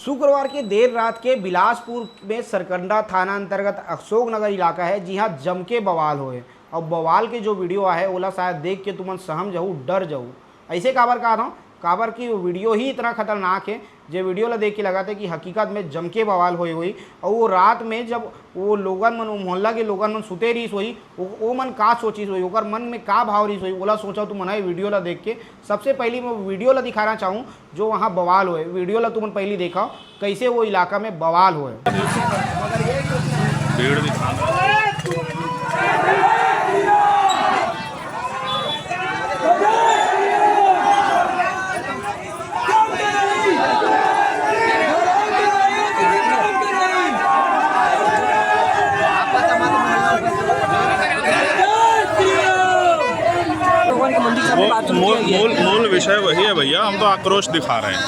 शुक्रवार की देर रात के बिलासपुर में सरकंडा थाना अंतर्गत अशोक नगर इलाका है, जी हाँ, जम के बवाल होए। और बवाल के जो वीडियो है ओला शायद देख के तुमन सहम जाऊ, डर जाऊ। ऐसे काबर कहा था काबर की वो वीडियो ही इतना खतरनाक है, जो वीडियो ला देख के लगा था कि हकीकत में जम के बवाल होई हुई। और वो रात में जब वो लोगन मन, मोहल्ला के लोगन मन सुते रही सोई, वो मन का सोची सोई, ओकर मन में का भाव रही सोई, ओला सोचा तुम मना वीडियो ला देख के। सबसे पहले मैं वीडियो ला दिखाना चाहूँ जो वहाँ बवाल होए। वीडियो ला तुमन पहले देखा कैसे वो इलाका में बवाल होए। मूल विषय वही है भैया, हम तो आक्रोश दिखा रहे हैं।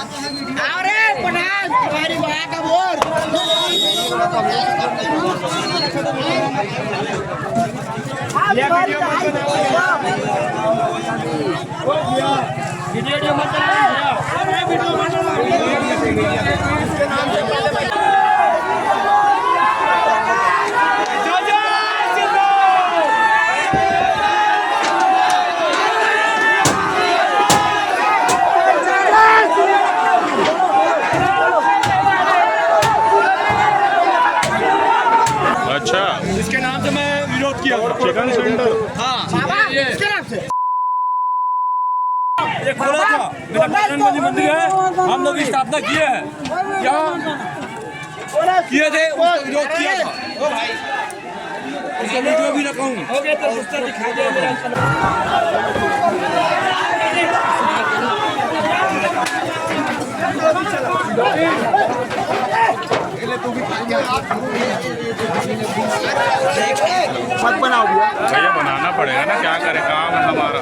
अच्छा, इसके नाम से मैं विरोध किया चिकन सेंटर। हाँ, इसके नाम से ये खोला था। मेरा बजरंगबली मंदिर है, हम लोग स्थापना किए हैं, क्या किए थे, उसका विरोध किया था। ओ भाई, इसका वीडियो भी रखूंगा। हो गया तो उससे दिखा दे मत बनाओ भैया, बनाना पड़ेगा ना, क्या करें, काम है हमारा।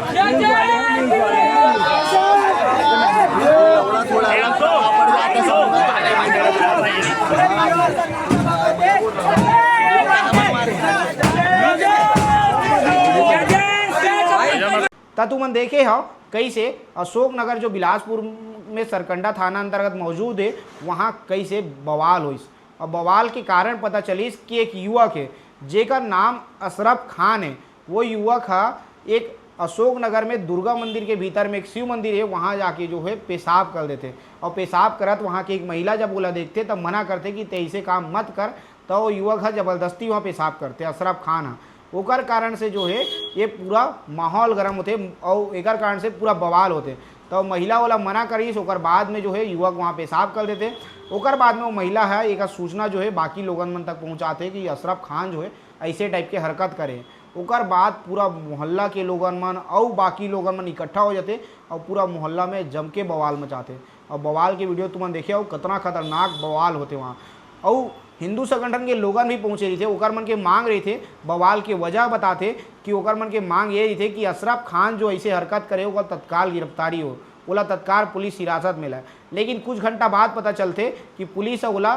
तुमन देखे हो कैसे अशोक नगर जो बिलासपुर में सरकंडा थाना अंतर्गत मौजूद है, वहाँ कैसे बवाल हुई। और बवाल के कारण पता चलिस कि एक युवक है जेकर नाम अशरफ खान है। वो युवक है एक अशोक नगर में दुर्गा मंदिर के भीतर में एक शिव मंदिर है, वहाँ जाके जो है पेशाब कर देते। और पेशाब करत वहाँ की एक महिला जब बोला देखते तब मना करते कि तेईसे काम मत कर, तो वो युवक है ज़बरदस्ती वहाँ पेशाब करते। अशरफ खान है, ओकर कारण से जो है ये पूरा माहौल गर्म होते और एकर कारण से पूरा बवाल होते। तो महिला वाला मना करीस, ओकर बाद में जो है युवक वहाँ पेशाब कर देते। ओकर बाद में वो महिला है एक सूचना जो है बाकी लोगन मन तक पहुँचाते कि अशरफ खान जो है ऐसे टाइप के हरकत करे। ओकर बाद पूरा मोहल्ला के लोगन मन और बाकी लोगन मन इकट्ठा हो जाते और पूरा मोहल्ला में जम के बवाल मचाते। और बवाल के वीडियो तुमन देखे हो कितना खतरनाक बवाल होते वहाँ। और हिंदू संगठन के लोगन भी पहुँचे रही थे, ओकर मन के मांग रहे थे, बवाल के वजह बताते कि ओकर मन के मांग ये रही थे कि अशरफ खान जो ऐसे हरकत करे ओकर तत्काल गिरफ्तारी हो, ओला तत्काल पुलिस हिरासत में लाए। लेकिन कुछ घंटा बाद पता चलते कि पुलिस ओला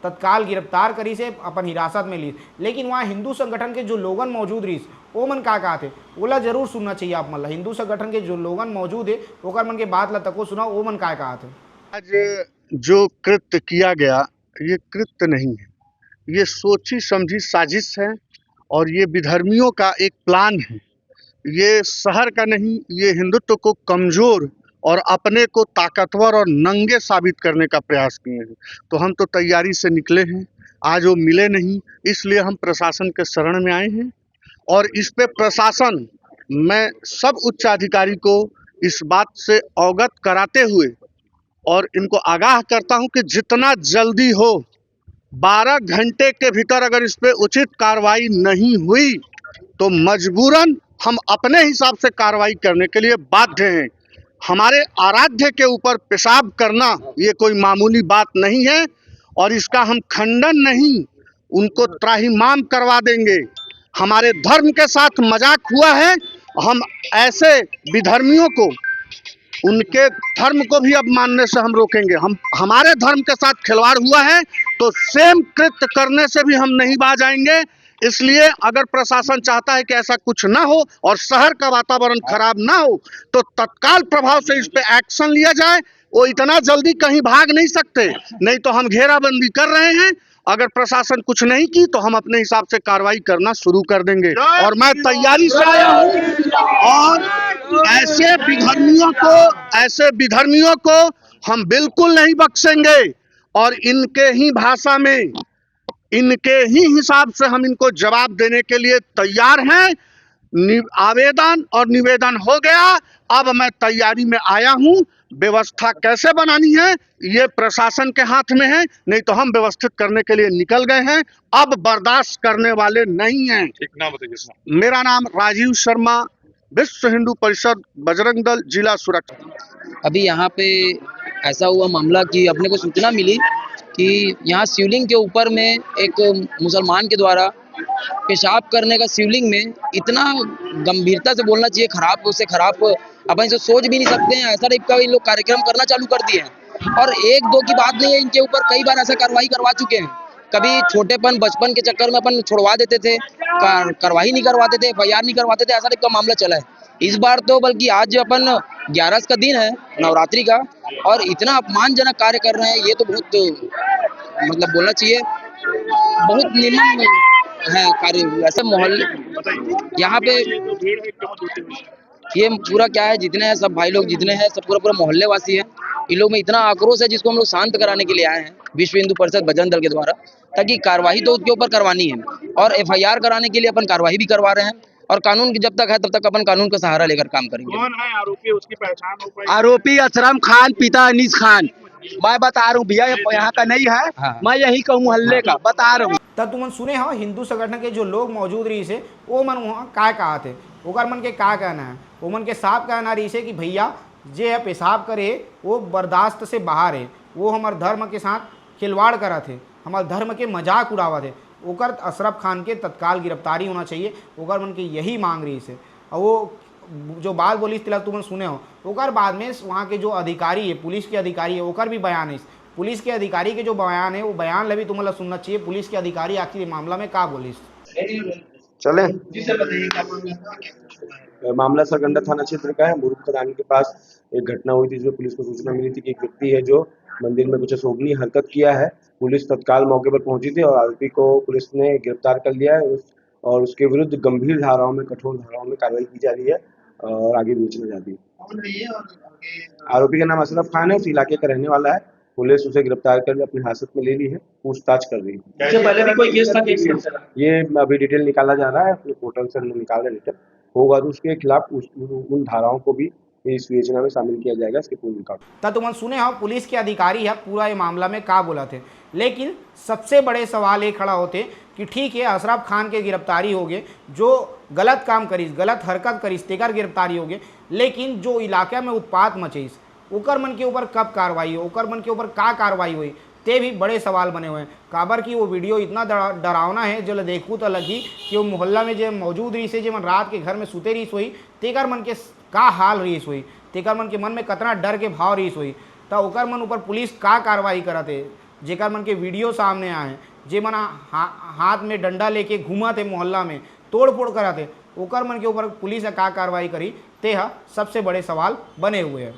तत्काल गिरफ्तार करी से अपन हिरासत में ली। लेकिन वहाँ हिंदू संगठन के जो लोगन मौजूद रही वो मन का कहा थे, ओला जरूर सुनना चाहिए आप मन। हिंदू संगठन के जो लोगन मौजूद है ओकर मन के बात ला तको सुना, वो मन का कहा थे। आज जो कृत्य किया गया ये कृत्य नहीं है, ये सोची समझी साजिश है और ये विधर्मियों का एक प्लान है। ये शहर का नहीं, ये हिंदुत्व को कमज़ोर और अपने को ताकतवर और नंगे साबित करने का प्रयास किए हैं। तो हम तो तैयारी से निकले हैं, आज वो मिले नहीं, इसलिए हम प्रशासन के शरण में आए हैं। और इस पे प्रशासन, मैं सब उच्च अधिकारी को इस बात से अवगत कराते हुए और इनको आगाह करता हूं कि जितना जल्दी हो 12 घंटे के भीतर अगर इस पे उचित कार्रवाई नहीं हुई तो मजबूरन हम अपने हिसाब से कार्रवाई करने के लिए बाध्य हैं। हमारे आराध्य के ऊपर पेशाब करना ये कोई मामूली बात नहीं है और इसका हम खंडन नहीं, उनको त्राहिमाम करवा देंगे। हमारे धर्म के साथ मजाक हुआ है, हम ऐसे विधर्मियों को उनके धर्म को भी अब मानने से हम रोकेंगे। हमारे धर्म के साथ खिलवाड़ हुआ है तो सेम कृत्य करने से भी हम नहीं बाज आएंगे। इसलिए अगर प्रशासन चाहता है कि ऐसा कुछ ना हो और शहर का वातावरण खराब ना हो तो तत्काल प्रभाव से इस पे एक्शन लिया जाए। वो इतना जल्दी कहीं भाग नहीं सकते, नहीं तो हम घेराबंदी कर रहे हैं। अगर प्रशासन कुछ नहीं की तो हम अपने हिसाब से कार्रवाई करना शुरू कर देंगे। और मैं तैयारी से आया हूँ, और ऐसे विधर्मियों को हम बिल्कुल नहीं बख्शेंगे, और इनके ही भाषा में, इनके ही हिसाब से हम इनको जवाब देने के लिए तैयार हैं। आवेदन और निवेदन हो गया, अब मैं तैयारी में आया हूं। व्यवस्था कैसे बनानी है ये प्रशासन के हाथ में है, नहीं तो हम व्यवस्थित करने के लिए निकल गए हैं। अब बर्दाश्त करने वाले नहीं हैं। मेरा नाम राजीव शर्मा, विश्व हिंदू परिषद बजरंग दल जिला सुरक्षा। अभी यहाँ पे ऐसा हुआ मामला कि अपने को सूचना मिली कि यहाँ शिवलिंग के ऊपर में एक मुसलमान के द्वारा पेशाब करने का, शिवलिंग में इतना गंभीरता से बोलना चाहिए, खराब उससे खराब अपन इसे सोच भी नहीं सकते हैं। ऐसा टाइप का इन लोग कार्यक्रम करना चालू कर दिए हैं, और एक दो की बात नहीं है, इनके ऊपर कई बार ऐसा कार्रवाई करवा चुके हैं। कभी छोटेपन बचपन के चक्कर में अपन छुड़वा देते थे, कार्रवाई नहीं करवाते थे, FIR नहीं करवाते थे, ऐसा टाइप का मामला चला है। इस बार तो बल्कि आज अपन 11 का दिन है नवरात्रि का, और इतना अपमानजनक कार्य कर रहे हैं, ये तो बहुत मतलब बोलना चाहिए बहुत निम्न है कार्य। ऐसे मोहल्ले यहाँ पे ये पूरा क्या है, जितने हैं सब भाई लोग जितने हैं सब पूरा मोहल्ले वासी है। इन लोग में इतना आक्रोश है जिसको हम लोग शांत कराने के लिए आए हैं विश्व हिंदू परिषद बजरंग दल के द्वारा, ताकि कार्रवाई तो उसके ऊपर करवानी है, और FIR कराने के लिए अपन कार्रवाई भी करवा रहे हैं। और कानून की जब तक है तब तक अपन कानून का सहारा लेकर काम करेंगे। कौन है आरोपी, उसकी पहचान हो पाई? आरोपी असरम खान, पिता अनीस खान। मैं बता रहा हूँ भैया, यहाँ का नहीं है। हाँ। मैं यही का मोहल्ले का बता रहा हूँ। तब तुमन सुने हो हिंदू संगठन के जो लोग मौजूद रही से वो मन वहाँ का कहा थे, ओकर मन के का कहना है, वो मन के साफ कहना रही से कि भैया जे है पेशाब करे वो बर्दाश्त से बाहर है, वो हमारे धर्म के साथ खिलवाड़ करा थे, हमारे धर्म के मजाक उड़ावा थे, ओकर अशरफ खान के तत्काल गिरफ्तारी होना चाहिए। ओकर मन के यही मांग रही से। और वो जो बात बोली तिलक तुमन सुने हो, ओकर बाद में वहाँ के जो अधिकारी है, पुलिस के अधिकारी है, ओकर भी बयान है। पुलिस के अधिकारी के जो बयान है वो बयान भी तुम्हें सुनना चाहिए। पुलिस के अधिकारी आखिर मामला में क्या बोली। चले मामला सरगंडा थाना क्षेत्र का है। मुरुख खदान के पास एक घटना हुई थी, जिसमें पुलिस को सूचना मिली थी कि एक व्यक्ति है जो मंदिर में कुछ अशोभनीय हरकत किया है। पुलिस तत्काल मौके पर पहुंची थी और आरोपी को पुलिस ने गिरफ्तार कर लिया है, और उसके विरुद्ध गंभीर धाराओं में, कठोर धाराओं में कार्रवाई की जा रही है और आगे विवेचना जारी है। आरोपी का नाम अशरफ खान है, उस इलाके का रहने वाला है। पुलिस उसे गिरफ्तार कर अपनी हिरासत में ले ली है, पूछताछ कर रही है। इससे पहले भी कोई केस था? ये अभी डिटेल निकाला जा रहा है, अपने पोर्टल से निकाल रहे डिटेल होगा तो उसके खिलाफ उन धाराओं को भी इस विवेचना में शामिल किया जाएगा। इसके पूर्ण रिकॉर्ड तब तुम सुने हो पुलिस के अधिकारी है पूरा ये मामला में का बोला थे। लेकिन सबसे बड़े सवाल ये खड़ा होते कि ठीक है अशरफ खान के गिरफ्तारी हो गए, जो गलत काम करीस, गलत हरकत करीस तेकर गिरफ्तारी हो गए, लेकिन जो इलाके में उत्पात मचीस ओकर मन के ऊपर कब कार्रवाई हो, ओकर मन के ऊपर का कार्रवाई हुई, ते भी बड़े सवाल बने हुए हैं। काबर की वो वीडियो इतना डरावना है, जो देखूँ तो लगी कि वो मोहल्ला में जो मौजूद रही से, जो मन रात के घर में सुते रही सोई, तेकर मन के का हाल रही सोई, तेकर मन के मन में कितना डर के भाव रही सोई, तो ओकर मन ऊपर पुलिस का कार्रवाई करते, जेकर मन के वीडियो सामने आए, जे मन हाथ में डंडा लेके घूमा थे मोहल्ला में, तोड़ फोड़ कराते, ओकर मन के ऊपर पुलिस का कार्रवाई करी, ते सबसे बड़े सवाल बने हुए हैं।